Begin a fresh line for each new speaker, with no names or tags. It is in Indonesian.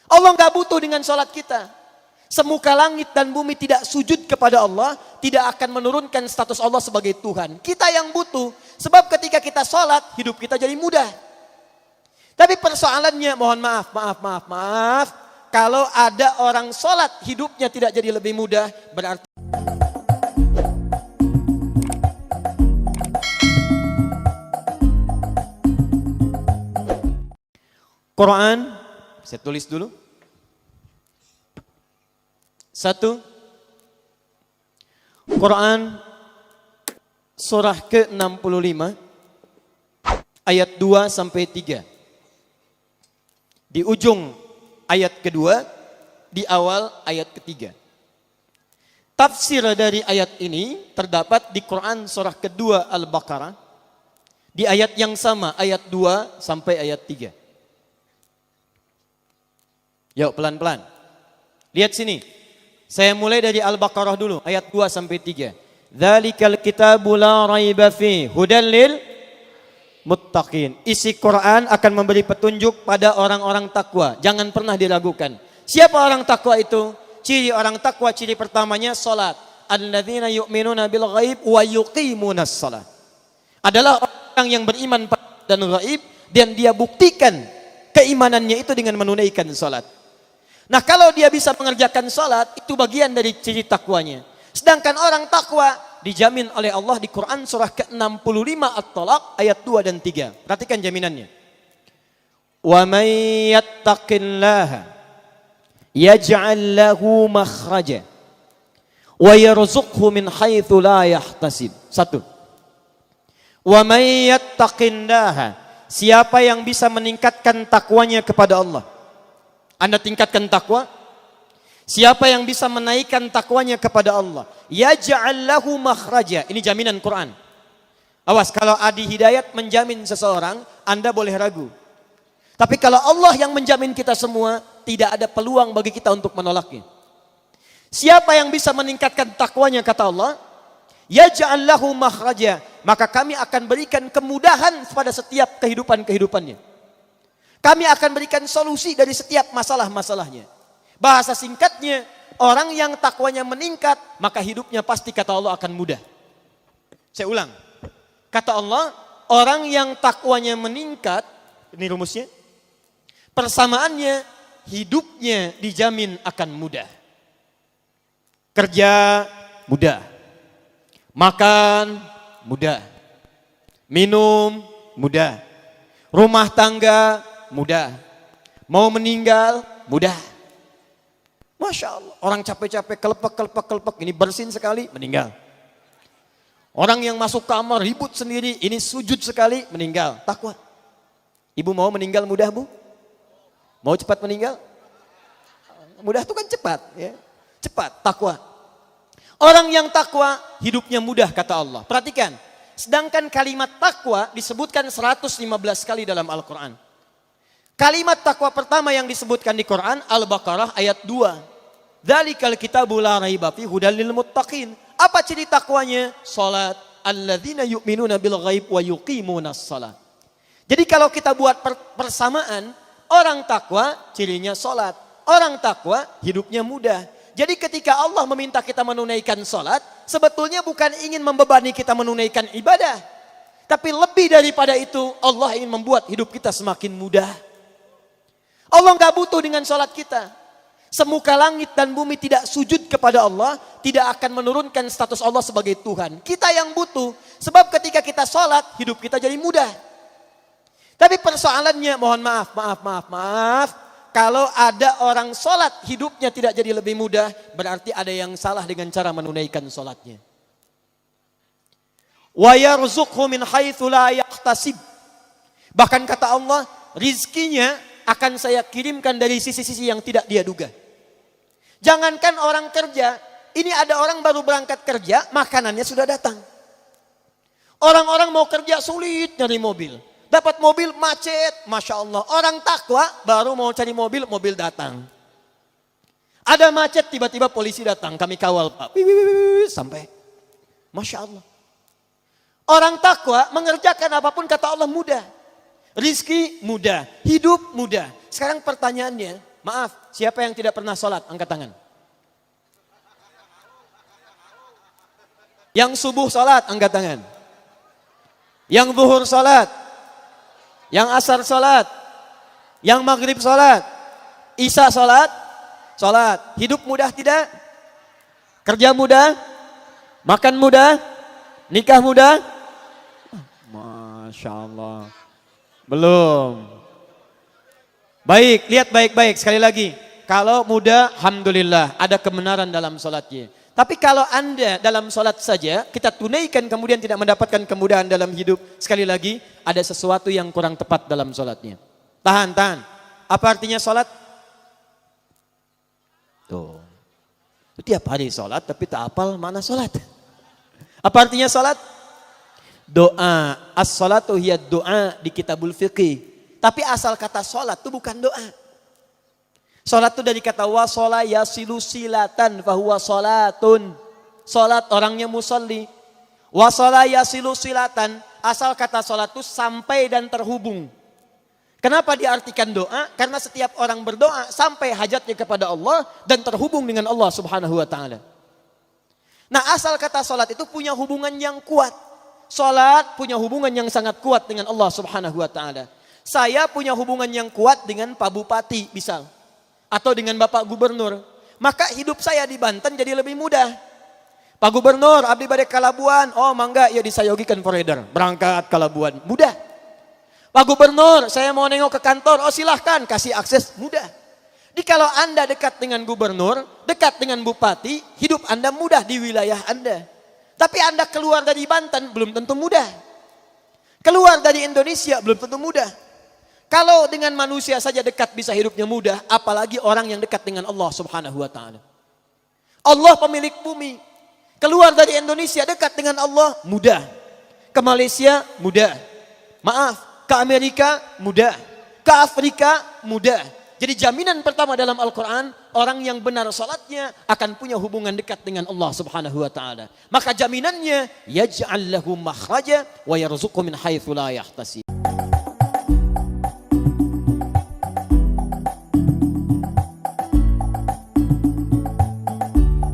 Allah nggak butuh dengan sholat kita. Semuka langit dan bumi tidak sujud kepada Allah, tidak akan menurunkan status Allah sebagai Tuhan. Kita yang butuh, sebab ketika kita sholat, hidup kita jadi mudah. Tapi persoalannya, mohon maaf. Kalau ada orang sholat, hidupnya tidak jadi lebih mudah, berarti Quran, saya tulis dulu. 1. Quran surah ke-65 ayat 2 sampai 3. Di ujung ayat kedua, di awal ayat ketiga. Tafsir dari ayat ini terdapat di Quran surah kedua Al-Baqarah di ayat yang sama, ayat 2 sampai ayat 3. Yuk pelan-pelan. Lihat sini. Saya mulai dari Al-Baqarah dulu, ayat 2 sampai 3. Dzalikal kitabu la raiba fi hudal lil muttaqin. Isi Quran akan memberi petunjuk pada orang-orang takwa. Jangan pernah diragukan. Siapa orang takwa itu? Ciri orang takwa, ciri pertamanya salat. Alladzina yu'minuna bil ghaib wa yuqimunas shalah. Adalah orang yang beriman dan ghaib dan dia buktikan keimanannya itu dengan menunaikan salat. Nah, kalau dia bisa mengerjakan salat, itu bagian dari ciri takwanya. Sedangkan orang takwa dijamin oleh Allah di Quran surah ke-65 At-Talaq ayat 2 dan 3. Perhatikan jaminannya. Wa may yattaqillaha yaj'al lahu makhraja wa yarzuqhu min haitsu la yahtasib. 1. Wa may yattaqillaha, siapa yang bisa meningkatkan takwanya kepada Allah. Anda tingkatkan takwa. Siapa yang bisa menaikkan takwanya kepada Allah, yaj'al lahu makhraja. Ini jaminan Quran. Awas, kalau Adi Hidayat menjamin seseorang, Anda boleh ragu. Tapi kalau Allah yang menjamin kita semua, tidak ada peluang bagi kita untuk menolaknya. Siapa yang bisa meningkatkan takwanya, kata Allah, yaj'al lahu makhraja, maka kami akan berikan kemudahan pada setiap kehidupannya. Kami akan berikan solusi dari setiap masalah-masalahnya. Bahasa singkatnya, orang yang takwanya meningkat, maka hidupnya pasti, kata Allah, akan mudah. Saya ulang. Kata Allah, orang yang takwanya meningkat, ini rumusnya, persamaannya, hidupnya dijamin akan mudah. Kerja mudah. Makan mudah. Minum mudah. Rumah tangga mudah. Mau meninggal mudah. Masya Allah. Orang capek-capek, kelepek. Ini bersin sekali, meninggal. Orang yang masuk kamar ribut sendiri, ini sujud sekali, meninggal. Takwa. Ibu mau meninggal mudah, Bu? Mau cepat meninggal? Mudah itu kan cepat. Ya. Cepat, takwa. Orang yang takwa, hidupnya mudah, kata Allah. Perhatikan. Sedangkan kalimat takwa disebutkan 115 kali dalam Al-Quran. Kalimat takwa pertama yang disebutkan di Quran, Al-Baqarah ayat 2. Dzalikal kitabu la raiba fi hudal lil muttaqin. Apa ciri takwanya? Salat. Alladzina yu'minuna bil ghaib wa yuqimunas shalah. Jadi kalau kita buat persamaan, orang takwa cirinya salat. Orang takwa hidupnya mudah. Jadi ketika Allah meminta kita menunaikan salat, sebetulnya bukan ingin membebani kita menunaikan ibadah. Tapi lebih daripada itu, Allah ingin membuat hidup kita semakin mudah. Allah nggak butuh dengan salat kita. Semuka langit dan bumi tidak sujud kepada Allah, tidak akan menurunkan status Allah sebagai Tuhan. Kita yang butuh, sebab ketika kita salat, hidup kita jadi mudah. Tapi persoalannya, mohon maaf. Kalau ada orang salat, hidupnya tidak jadi lebih mudah, berarti ada yang salah dengan cara menunaikan salatnya. Wa yarzuqhu min haitsu la yahtasib. Bahkan kata Allah, rizkinya akan saya kirimkan dari sisi-sisi yang tidak dia duga. Jangankan orang kerja, ini ada orang baru berangkat kerja, makanannya sudah datang. Orang-orang mau kerja sulit nyari mobil. Dapat mobil macet, Masya Allah. Orang takwa baru mau cari mobil, mobil datang. Ada macet, tiba-tiba polisi datang, kami kawal Pak. Sampai. Masya Allah. Orang takwa mengerjakan apapun kata Allah mudah. Rizki mudah, hidup mudah. Sekarang pertanyaannya, maaf, siapa yang tidak pernah sholat? Angkat tangan. Yang subuh sholat, angkat tangan. Yang zuhur sholat. Yang asar sholat. Yang maghrib sholat. Isya sholat. Sholat. Hidup mudah tidak? Kerja mudah? Makan mudah? Nikah mudah? Masya Allah. Belum. Baik, lihat baik-baik sekali lagi. Kalau mudah, alhamdulillah ada kebenaran dalam sholatnya. Tapi kalau Anda dalam sholat saja, kita tunaikan kemudian tidak mendapatkan kemudahan dalam hidup. Sekali lagi, ada sesuatu yang kurang tepat dalam sholatnya. Tahan. Apa artinya sholat? Tuh. Tiap hari sholat tapi tak hafal mana sholat. Apa artinya sholat? Doa. As-sholatu hiya doa di kitabul fiqih. Tapi asal kata sholat itu bukan doa. Sholat itu dari kata wasola yasilu silatan fahuwa sholatun. Sholat orangnya musalli. Wasola yasilu silatan. Asal kata sholat itu sampai dan terhubung. Kenapa diartikan doa? Karena setiap orang berdoa sampai hajatnya kepada Allah dan terhubung dengan Allah subhanahu wa ta'ala. Nah asal kata sholat itu punya hubungan yang kuat. Sholat punya hubungan yang sangat kuat dengan Allah subhanahu wa ta'ala. Saya punya hubungan yang kuat dengan Pak Bupati misal. Atau dengan Bapak Gubernur. Maka hidup saya di Banten jadi lebih mudah. Pak Gubernur, abdi bade ka Labuan. Oh mangga, ya disayogikan foreigner. Berangkat ke Labuan. Mudah. Pak Gubernur, saya mau nengok ke kantor. Oh silahkan, kasih akses. Mudah. Jadi kalau Anda dekat dengan Gubernur, dekat dengan Bupati, hidup Anda mudah di wilayah Anda. Tapi Anda keluar dari Banten, belum tentu mudah. Keluar dari Indonesia, belum tentu mudah. Kalau dengan manusia saja dekat bisa hidupnya mudah, apalagi orang yang dekat dengan Allah subhanahu wa ta'ala. Allah pemilik bumi. Keluar dari Indonesia dekat dengan Allah, mudah. Ke Malaysia, mudah. Maaf, ke Amerika, mudah. Ke Afrika, mudah. Jadi jaminan pertama dalam Al-Quran, orang yang benar salatnya akan punya hubungan dekat dengan Allah subhanahu wa ta'ala. Maka jaminannya, yaj'al lahu makhraja wa yarzuqhu min haitsu la yahtasib.